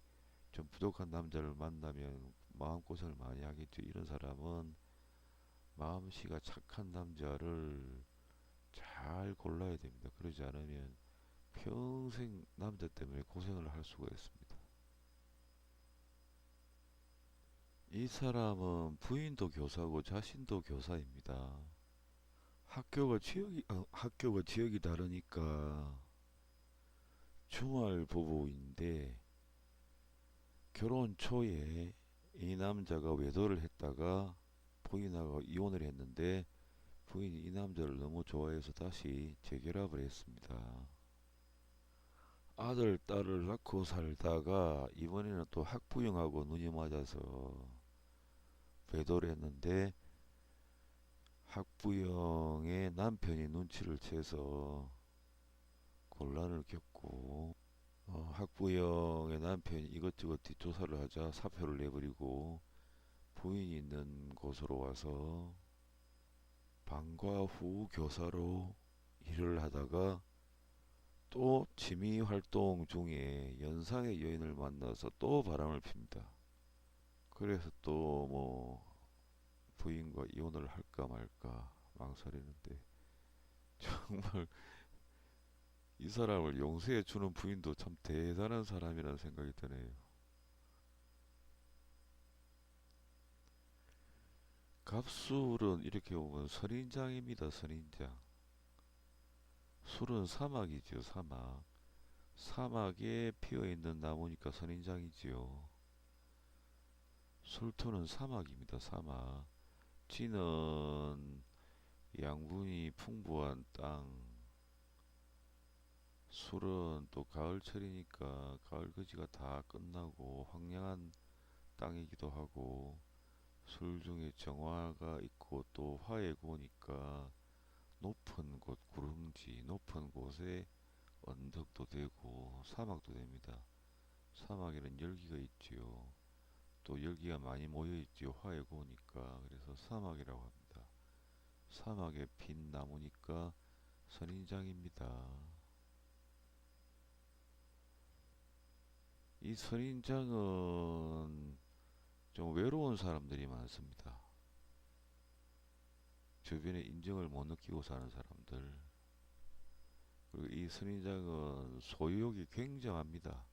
좀 부족한 남자를 만나면 마음고생을 많이 하겠죠. 이런 사람은 마음씨가 착한 남자를 잘 골라야 됩니다. 그러지 않으면 평생 남자 때문에 고생을 할 수가 있습니다. 이 사람은 부인도 교사고 자신도 교사입니다. 학교가 지역이 다르니까 중할 부부인데 결혼 초에 이 남자가 외도를 했다가 부인하고 이혼을 했는데 부인이 이 남자를 너무 좋아해서 다시 재결합을 했습니다. 아들, 딸을 낳고 살다가 이번에는 또 학부형하고 눈이 맞아서 외도를 했는데 학부형의 남편이 눈치를 채서 곤란을 겪고 학부형의 남편이 이것저것 뒷조사를 하자 사표를 내버리고 부인이 있는 곳으로 와서 방과 후 교사로 일을 하다가 또 취미 활동 중에 연상의 여인을 만나서 또 바람을 핍니다. 그래서 또 뭐 부인과 이혼을 할까 말까 망설이는데 정말 이 사람을 용서해 주는 부인도 참 대단한 사람이라는 생각이 드네요. 갑술은 이렇게 보면 선인장입니다. 선인장. 술은 사막이지요. 사막. 사막에 피어있는 나무니까 선인장이지요. 술토는 사막입니다. 사막. 쥐는 양분이 풍부한 땅. 술은 또 가을철이니까 가을거지가 다 끝나고 황량한 땅이기도 하고 술 중에 정화가 있고 또 화의 고니까 높은 곳 구릉지 높은 곳에 언덕도 되고 사막도 됩니다. 사막에는 열기가 있지요. 또 열기가 많이 모여 있지요. 화의 고니까 그래서 사막이라고 합니다. 사막에 핀 나무니까 선인장입니다. 이 선인장은 좀 외로운 사람들이 많습니다. 주변에 인정을 못 느끼고 사는 사람들. 그리고 이 선인장은 소유욕이 굉장합니다.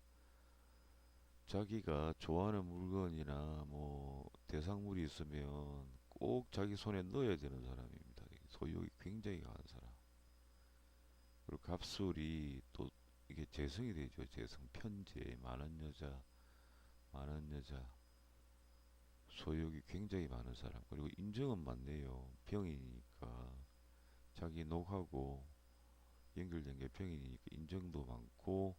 자기가 좋아하는 물건이나 뭐 대상물이 있으면 꼭 자기 손에 넣어야 되는 사람입니다. 소유욕이 굉장히 강한 사람. 그리고 갑술이 또 이게 재성이 되죠. 재성, 편재, 많은 여자, 소유욕이 굉장히 많은 사람. 그리고 인정은 많네요. 병이니까 자기 녹하고 연결된 게 병이니까 인정도 많고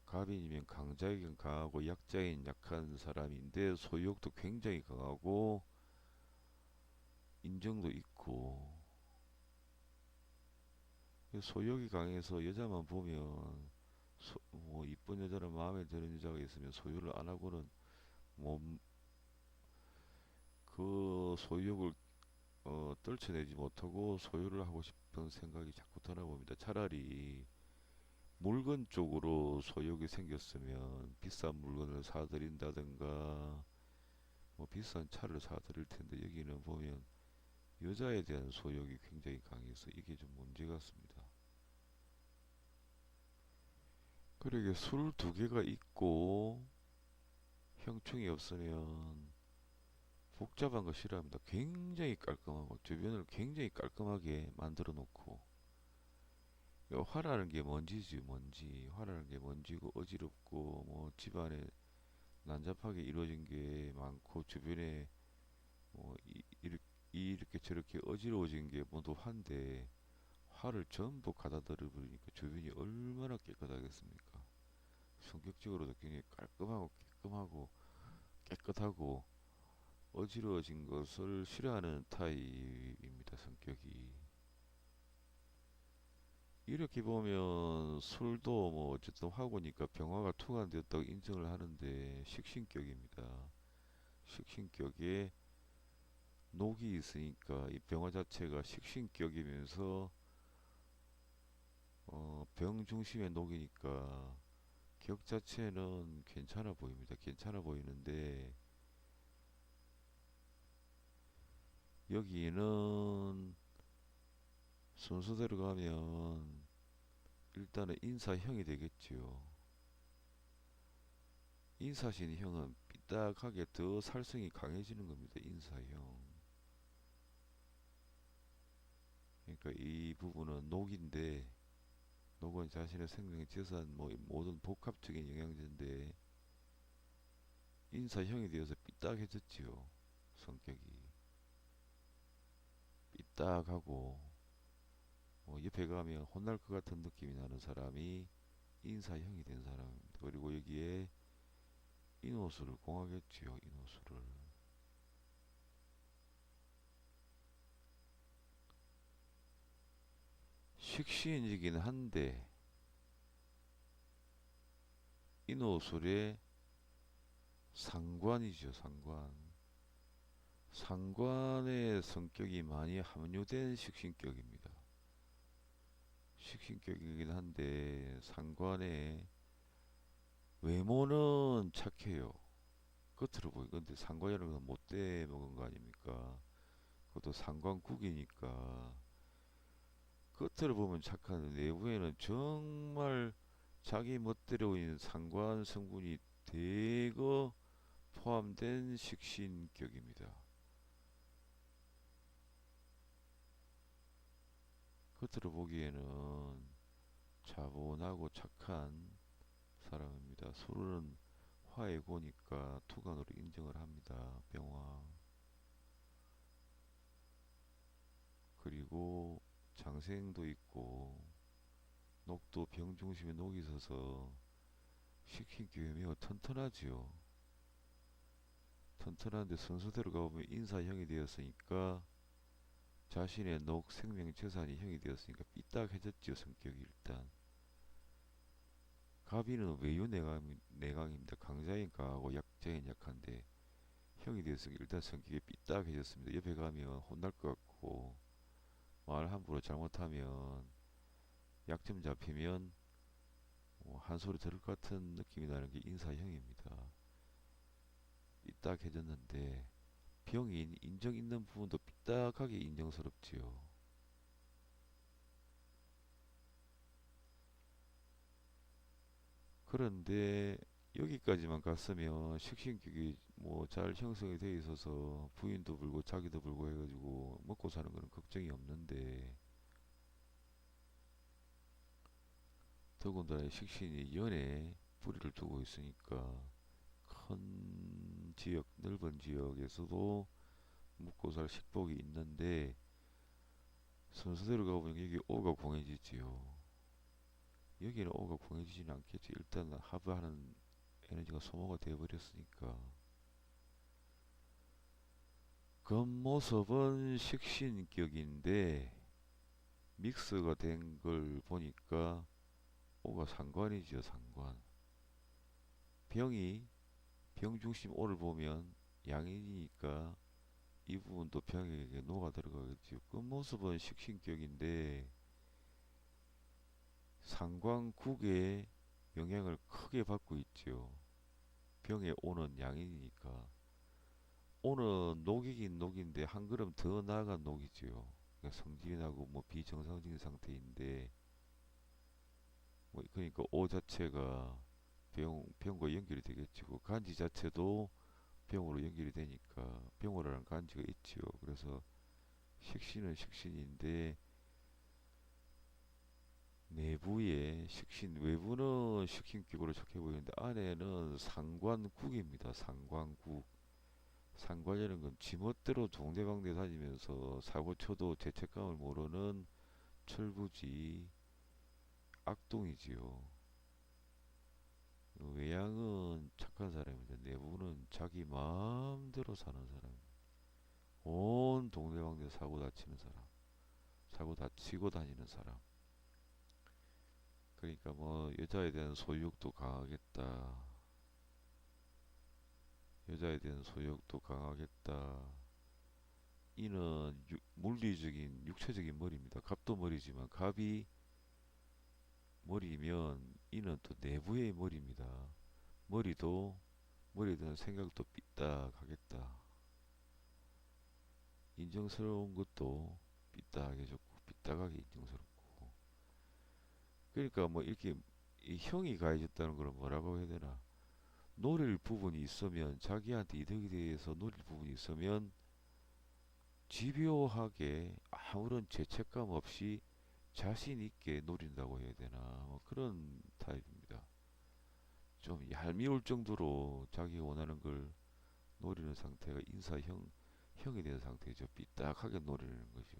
갑인이면 강자이긴 강하고 약자인 약한 사람인데 소유욕도 굉장히 강하고 인정도 있고 소유욕이 강해서 여자만 보면 뭐 이쁜 여자는 마음에 드는 여자가 있으면 소유를 안 하고는 뭐 그 소유욕을 떨쳐내지 못하고 소유를 하고 싶은 생각이 자꾸 드나 봅니다. 차라리 물건 쪽으로 소욕이 생겼으면 비싼 물건을 사드린다든가 뭐 비싼 차를 사드릴 텐데 여기는 보면 여자에 대한 소욕이 굉장히 강해서 이게 좀 문제 같습니다. 그러게 술 두 개가 있고 형충이 없으면 복잡한 거 싫어합니다. 굉장히 깔끔하고 주변을 굉장히 깔끔하게 만들어 놓고 화라는 게 먼지지 먼지. 화라는 게 먼지고 어지럽고 뭐 집안에 난잡하게 이루어진 게 많고 주변에 뭐 이렇게 저렇게 어지러워진 게 모두 화인데 화를 전부 가다들어 버리니까 주변이 얼마나 깨끗하겠습니까? 성격적으로도 굉장히 깔끔하고 깨끗하고 깨끗하고 어지러워진 것을 싫어하는 타입입니다. 성격이. 이렇게 보면 술도 뭐 어쨌든 화고니까 병화가 투간되었다고 인정을 하는데 식신격입니다. 식신격에 녹이 있으니까 이 병화 자체가 식신격이면서 병 중심의 녹이니까 격 자체는 괜찮아 보입니다. 괜찮아 보이는데 여기는 순서대로 가면 일단은 인사형이 되겠지요. 인사신 형은 삐딱하게 더 살성이 강해지는 겁니다. 인사형. 그러니까 이 부분은 녹인데 녹은 자신의 생명, 재산, 뭐 모든 복합적인 영양제인데 인사형이 되어서 삐딱해졌지요. 성격이 삐딱하고 옆에 가면 혼날 것 같은 느낌이 나는 사람이 인사형이 된 사람입니다. 그리고 여기에 인호수를 공하겠지요. 인호수를. 식신이긴 한데 인호술의 상관이죠. 상관. 상관의 성격이 많이 함유된 식신격입니다. 식신격이긴 한데 상관의 외모는 착해요. 겉으로 보이. 근데 상관이라는 건 못돼 먹은 거 아닙니까? 그것도 상관국이니까 겉으로 보면 착한데 내부에는 정말 자기 멋대로인 상관 성분이 대거 포함된 식신격입니다. 겉으로 보기에는 차분하고 착한 사람입니다. 술은 화의 고니까 투간으로 인정을 합니다. 병화. 그리고 장생도 있고 녹도 병 중심에 녹이 있어서 식신격이 매우 튼튼하지요. 튼튼한데 순서대로 가보면 인사형이 되었으니까 자신의 녹 생명 재산이 형이 되었으니까 삐딱해졌지요. 성격이 일단. 갑이는 외유 내강입니다. 강자인 강하고 약자인 약한데 형이 되었으니까 일단 성격이 삐딱해졌습니다. 옆에 가면 혼날 것 같고 말 함부로 잘못하면 약점 잡히면 한 소리 들을 것 같은 느낌이 나는 게 인사형입니다. 삐딱해졌는데 병이 인정 있는 부분도 삐딱하게 인정스럽지요. 그런데 여기까지만 갔으면 식신격이 뭐 잘 형성이 돼 있어서 부인도 불고 자기도 불고 해가지고 먹고 사는 거는 걱정이 없는데 더군다나 식신이 연에 뿌리를 두고 있으니까 큰 지역, 넓은 지역에서도 먹고 살 식복이 있는데 순서대로 가보면 여기 오가 공해지지요. 여기는 오가 공해지지는 않겠지. 일단 하부하는 에너지가 소모가 되어버렸으니까. 겉모습은 식신격인데 믹스가 된 걸 보니까 오가 상관이지요. 상관. 병이 병중심 오를 보면 양인이니까 이 부분도 병에게 녹아 들어가겠지요. 겉모습은 식신격인데 상관국의 영향을 크게 받고 있지요. 병에 오는 양이니까 오는 녹이긴 녹인데 한 걸음 더 나아간 녹이지요. 그러니까 성질이 나고 뭐 비정상적인 상태인데 뭐 그러니까 오 자체가 병과 연결이 되겠지. 그 간지 자체도 병으로 연결이 되니까 병으로는 간지가 있지요. 그래서 식신은 식신인데 내부에 식신, 외부는 식신격으로 좋게 보이는데 안에는 상관국입니다. 상관국. 상관이라는 건 지멋대로 동네방네 다니면서 사고 쳐도 죄책감을 모르는 철부지 악동이지요. 외양은 착한 사람인데 내부는 자기 마음대로 사는 사람. 온 동네방네 사고 다치는 사람. 사고 다치고 다니는 사람. 그러니까 뭐 여자에 대한 소유욕도 강하겠다. 여자에 대한 소유욕도 강하겠다. 이는 물리적인 육체적인 머리입니다. 갑도 머리지만 갑이 머리면 이는 또 내부의 머리입니다. 머리도 머리에 대한 생각도 삐딱하겠다. 인정스러운 것도 삐딱하게 좋고 삐딱하게 인정스럽고. 그러니까 뭐 이렇게 이 형이 가해졌다는 걸 뭐라고 해야 되나? 노릴 부분이 있으면 자기한테 이득에 대해서 노릴 부분이 있으면 집요하게 아무런 죄책감 없이 자신 있게 노린다고 해야 되나 뭐 그런 타입입니다. 좀 얄미울 정도로 자기 원하는 걸 노리는 상태가 형이 된 상태죠. 삐딱하게 노리는 거죠.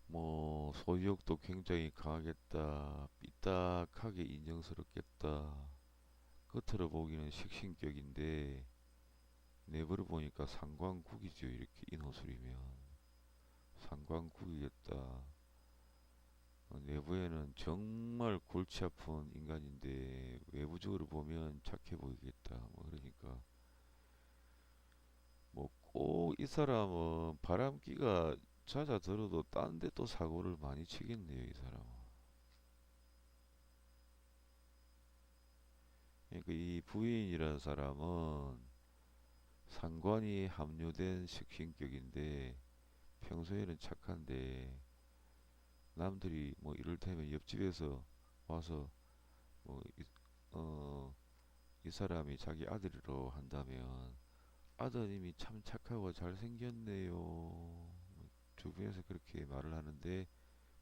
뭐 소유욕도 굉장히 강하겠다. 삐딱하게 인정스럽겠다. 겉으로 보기는 식신격인데 내부를 보니까 상관국이죠. 이렇게 인호술이면 상관국이겠다. 내부에는 정말 골치 아픈 인간인데 외부적으로 보면 착해 보이겠다. 뭐 그러니까 뭐 꼭 이 사람은 바람기가 잦아들어도 딴데 또 사고를 많이 치겠네요. 이 사람은. 그러니까 이 부인이라는 사람은 상관이 함유된 식신격인데 평소에는 착한데 남들이 뭐 이를테면 옆집에서 와서 뭐 어, 이 사람이 자기 아들이라고 한다면 아드님이 참 착하고 잘생겼네요. 주변에서 그렇게 말을 하는데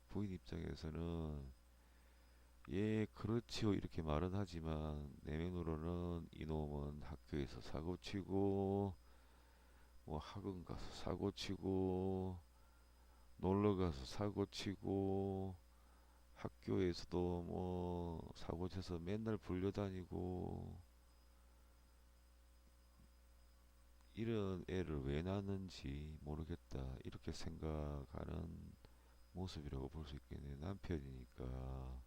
부인 입장에서는 예, 그렇지요. 이렇게 말은 하지만 내면으로는 이놈은 학교에서 사고치고 뭐 학원 가서 사고치고 놀러 가서 사고치고 학교에서도 뭐 사고쳐서 맨날 불려다니고 이런 애를 왜 낳는지 모르겠다. 이렇게 생각하는 모습이라고 볼 수 있겠네요. 남편이니까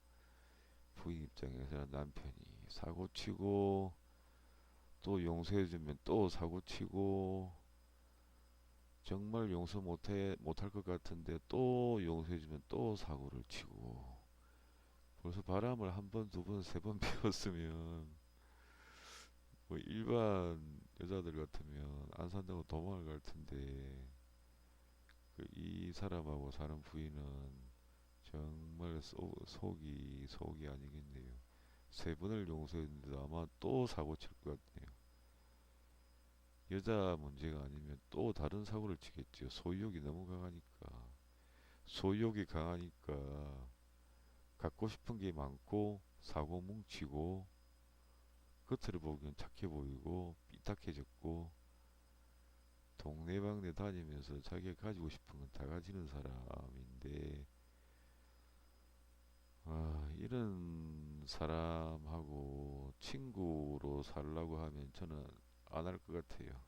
부인 입장에서는 남편이 사고치고 또 용서해주면 또 사고치고 정말 용서 못할 것 같은데 또 용서해주면 또 사고를 치고 벌써 바람을 한 번, 두 번, 세 번 피웠으면 뭐 일반 여자들 같으면 안 산다고 도망을 갈 텐데 이 사람하고 사는 부인은 정말 속이 아니겠네요. 세 번을 용서했는데 아마 또 사고 칠 것 같네요. 여자 문제가 아니면 또 다른 사고를 치겠죠. 소유욕이 너무 강하니까. 소유욕이 강하니까 갖고 싶은 게 많고 사고 뭉치고 겉으로 보기엔 착해 보이고 삐딱해졌고 동네방네 다니면서 자기가 가지고 싶은 건 다 가지는 사람인데 이런 사람하고 친구로 살라고 하면 저는 안 할 것 같아요.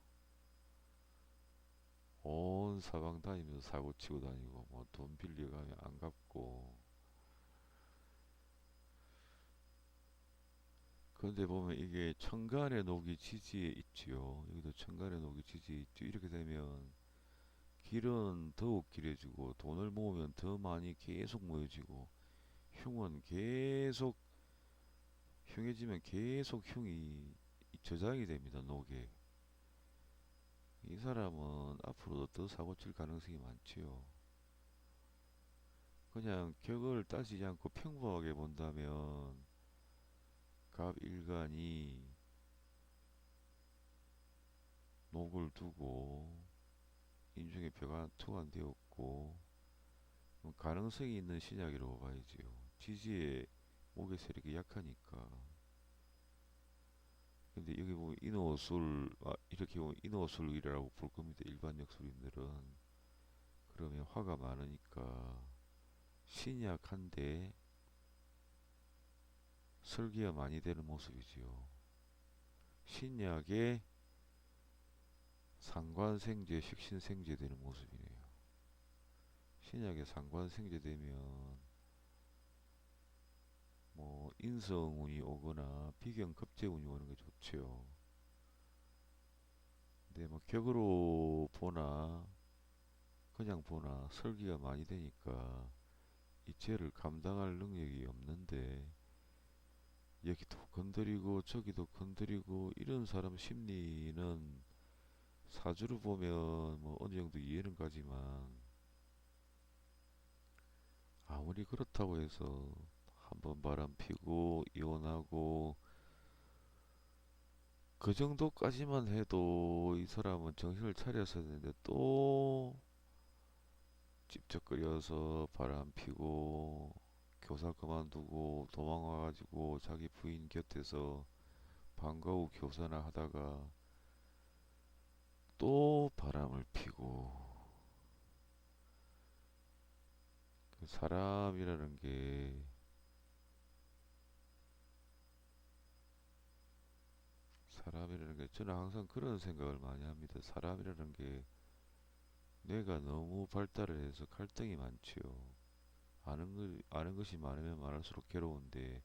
온 사방 다니면서 사고 치고 다니고 뭐 돈 빌려가면 안 갚고 그런데 보면 이게 천간의 녹이 지지에 있지요. 여기도 천간의 녹이 지지에 있죠. 이렇게 되면 길은 더욱 길어지고 돈을 모으면 더 많이 계속 모여지고 흉은 계속 흉해지면 계속 흉이 저장이 됩니다, 녹에. 이 사람은 앞으로도 더 사고 칠 가능성이 많지요. 그냥 격을 따지지 않고 평범하게 본다면 갑일간이 녹을 두고 인중에 뼈가 투과되었고 가능성이 있는 신약이라고 봐야지요. 지지에 목의 세력이 약하니까. 근데 여기 보면 인호술, 이렇게 보면 인호술이라고 볼 겁니다. 일반 역술인들은. 그러면 화가 많으니까 신약한데 설기가 많이 되는 모습이지요. 신약에 상관생제, 식신생제 되는 모습이네요. 신약에 상관생제 되면 뭐 인성운이 오거나 비경급제운이 오는 게 좋지요. 근데 뭐 격으로 보나 그냥 보나 설기가 많이 되니까 이 죄를 감당할 능력이 없는데 여기도 건드리고 저기도 건드리고 이런 사람 심리는 사주를 보면 뭐 어느 정도 이해는 가지만 아무리 그렇다고 해서 한번 바람 피고 이혼하고 그 정도까지만 해도 이 사람은 정신을 차렸어야 되는데 또 찝쩍거려서 바람 피고 교사 그만두고 도망와가지고 자기 부인 곁에서 방과 후 교사나 하다가 또 바람을 피고 그 사람이라는 게 저는 항상 그런 생각을 많이 합니다. 사람이라는 게 뇌가 너무 발달을 해서 갈등이 많지요. 아는 것이 많으면 많을수록 괴로운데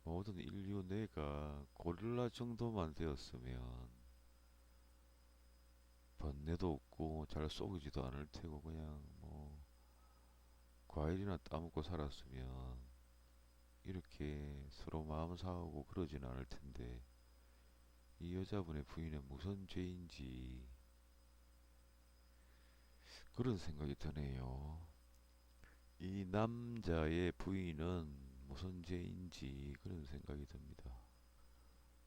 모든 인류 뇌가 고릴라 정도만 되었으면 번뇌도 없고 잘 쏘이지도 않을 테고 그냥 뭐 과일이나 따먹고 살았으면 이렇게 서로 마음 상하고 그러진 않을 텐데 이 여자분의 부인은 무슨 죄인지 그런 생각이 드네요. 이 남자의 부인은 무슨 죄인지 그런 생각이 듭니다.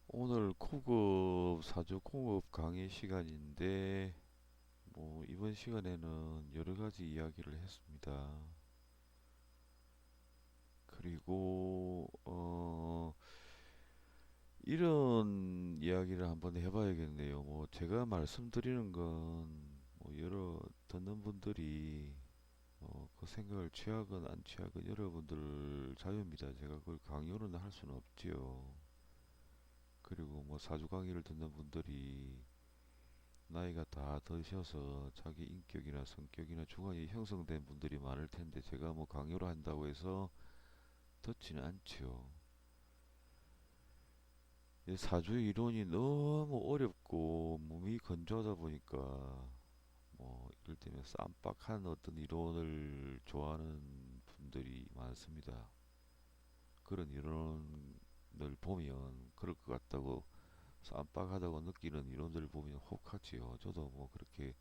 오늘 고급 사주 공업 강의 시간인데 뭐 이번 시간에는 여러 가지 이야기를 했습니다. 그리고 이런 이야기를 한번 해봐야겠네요. 뭐 제가 말씀드리는 건 뭐 여러 듣는 분들이 그 생각을 취하건 안 취하건 여러분들 자유입니다. 제가 그걸 강요는 할 수는 없지요. 그리고 뭐 사주 강의를 듣는 분들이 나이가 다 드셔서 자기 인격이나 성격이나 주관이 형성된 분들이 많을 텐데 제가 뭐 강요를 한다고 해서 듣지는 않지요. 사주 이론이 너무 어렵고 몸이 건조하다 보니까 뭐 이를테면 쌈박한 어떤 이론을 좋아하는 분들이 많습니다. 그런 이론을 보면 그럴 것 같다고 쌈박하다고 느끼는 이론들을 보면 혹하지요. 저도 뭐 그렇게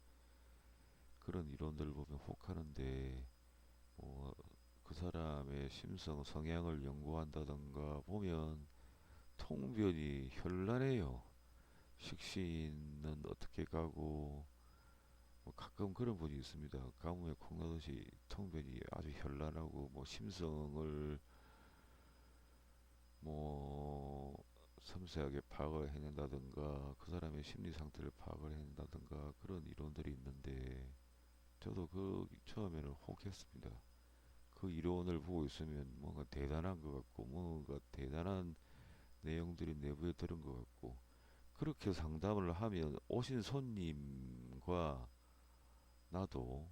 그런 이론들을 보면 혹하는데 뭐 그 사람의 심성 성향을 연구한다던가 보면 통변이 현란해요. 식신은 어떻게 가고 뭐 가끔 그런 분이 있습니다. 가뭄에 콩나듯이 통변이 아주 현란하고 뭐 심성을 뭐 섬세하게 파악을 해낸다든가 그 사람의 심리 상태를 파악을 해낸다든가 그런 이론들이 있는데 저도 그 처음에는 혹했습니다. 그 이론을 보고 있으면 뭔가 대단한 것 같고 뭔가 대단한 내용들이 내부에 들은 것 같고 그렇게 상담을 하면 오신 손님과 나도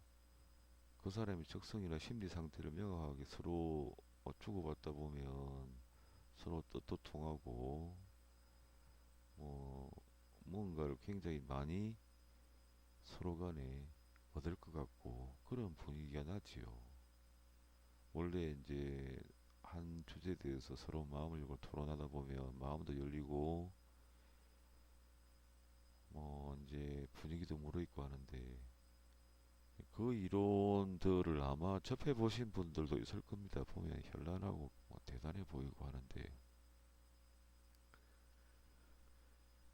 그 사람의 적성이나 심리 상태를 명확하게 서로 주고받다 보면 서로 뜻도 통하고 뭐 뭔가를 굉장히 많이 서로 간에 얻을 것 같고 그런 분위기가 나지요. 원래 이제 한 주제에 대해서 서로 마음을 열고 토론하다 보면 마음도 열리고 뭐 이제 분위기도 무르익고 하는데 그 이론들을 아마 접해 보신 분들도 있을 겁니다. 보면 현란하고 뭐 대단해 보이고 하는데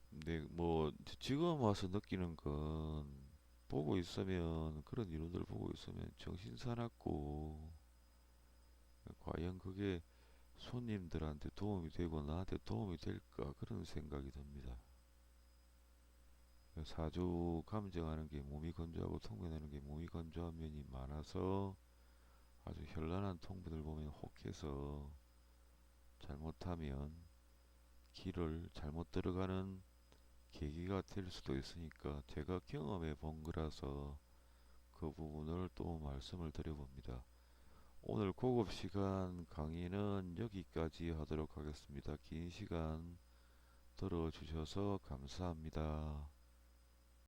근데 뭐 지금 와서 느끼는 건 보고 있으면 그런 이론들 보고 있으면 정신 사납고 과연 그게 손님들한테 도움이 되고 나한테 도움이 될까 그런 생각이 듭니다. 사주 감정하는 게 몸이 건조하고 통변하는 게 몸이 건조한 면이 많아서 아주 현란한 통분을 보면 혹해서 잘못하면 길을 잘못 들어가는 계기가 될 수도 있으니까 제가 경험해 본 거라서 그 부분을 또 말씀을 드려봅니다. 오늘 고급 시간 강의는 여기까지 하도록 하겠습니다. 긴 시간 들어주셔서 감사합니다.